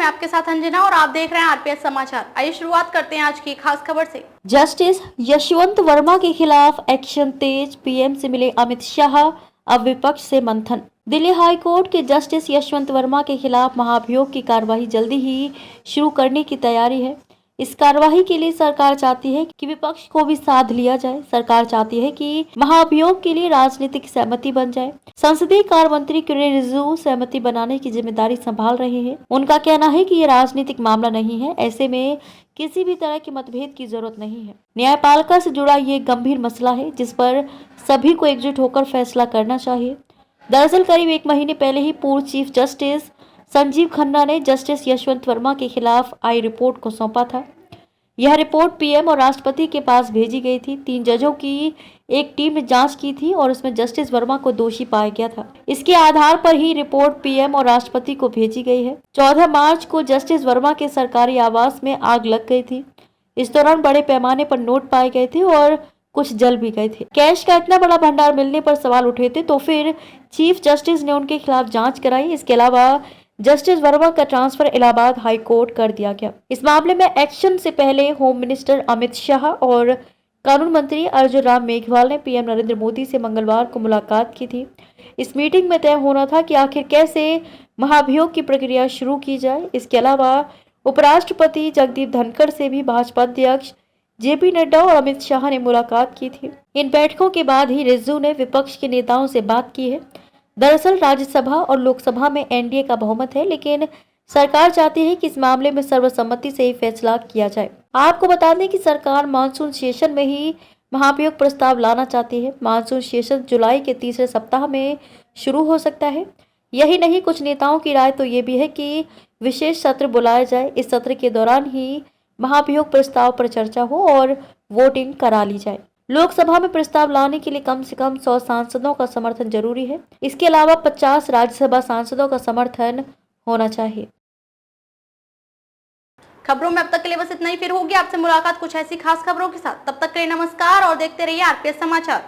आपके साथ अंजना और आप देख रहे हैं आरपीएस समाचार। आइए शुरुआत करते हैं आज की खास खबर से। जस्टिस यशवंत वर्मा के खिलाफ एक्शन तेज, पीएम से मिले अमित शाह, अब विपक्ष से मंथन। दिल्ली हाई कोर्ट के जस्टिस यशवंत वर्मा के खिलाफ महाभियोग की कार्रवाई जल्दी ही शुरू करने की तैयारी है। इस कार्रवाई के लिए सरकार चाहती है कि विपक्ष को भी साध लिया जाए। सरकार चाहती है कि महाभियोग के लिए राजनीतिक सहमति बन जाए। संसदीय कार्य मंत्री किरेन रिजिजू सहमति बनाने की जिम्मेदारी संभाल रहे हैं। उनका कहना है कि ये राजनीतिक मामला नहीं है, ऐसे में किसी भी तरह के मतभेद की जरूरत नहीं है। न्यायपालिका से जुड़ा ये गंभीर मसला है जिस पर सभी को एकजुट होकर फैसला करना चाहिए। दरअसल करीब 1 महीने पहले ही पूर्व चीफ जस्टिस संजीव खन्ना ने जस्टिस यशवंत वर्मा के खिलाफ आई रिपोर्ट को सौंपा था। यह रिपोर्ट पीएम और राष्ट्रपति के पास भेजी गई थी। 3 जजों की एक टीम ने जांच की थी और उसमें जस्टिस वर्मा को दोषी पाया गया था। इसके आधार पर ही रिपोर्ट पीएम और राष्ट्रपति को भेजी गई है। 14 मार्च को जस्टिस वर्मा के सरकारी आवास में आग लग गई थी। इस दौरान बड़े पैमाने पर नोट पाए गए थे और कुछ जल भी गए थे। कैश का इतना बड़ा भंडार मिलने पर सवाल उठे थे, तो फिर चीफ जस्टिस ने उनके खिलाफ जांच कराई। इसके अलावा जस्टिस वर्मा का ट्रांसफर इलाहाबाद हाई कोर्ट कर दिया गया। इस मामले में एक्शन से पहले होम मिनिस्टर अमित शाह और कानून मंत्री अर्जुन राम मेघवाल ने पीएम नरेंद्र मोदी से मंगलवार को मुलाकात की थी। इस मीटिंग में तय होना था कि आखिर कैसे महाभियोग की प्रक्रिया शुरू की जाए। इसके अलावा उपराष्ट्रपति जगदीप धनखड़ से भी भाजपा अध्यक्ष जेपी नड्डा और अमित शाह ने मुलाकात की थी। इन बैठकों के बाद ही रिजिजू ने विपक्ष के नेताओं से बात की है। दरअसल राज्यसभा और लोकसभा में एनडीए का बहुमत है, लेकिन सरकार चाहती है कि इस मामले में सर्वसम्मति से ही फैसला किया जाए। आपको बता दें कि सरकार मानसून सेशन में ही महाभियोग प्रस्ताव लाना चाहती है। मानसून सेशन जुलाई के तीसरे सप्ताह में शुरू हो सकता है। यही नहीं, कुछ नेताओं की राय तो ये भी है कि विशेष सत्र बुलाया जाए। इस सत्र के दौरान ही महाभियोग प्रस्ताव पर चर्चा हो और वोटिंग करा ली जाए। लोकसभा में प्रस्ताव लाने के लिए कम से कम 100 सांसदों का समर्थन जरूरी है। इसके अलावा 50 राज्यसभा सांसदों का समर्थन होना चाहिए। खबरों में अब तक के लिए बस इतना ही। फिर होगी आपसे मुलाकात कुछ ऐसी खास खबरों के साथ। तब तक के लिए नमस्कार और देखते रहिए आरपीएस समाचार।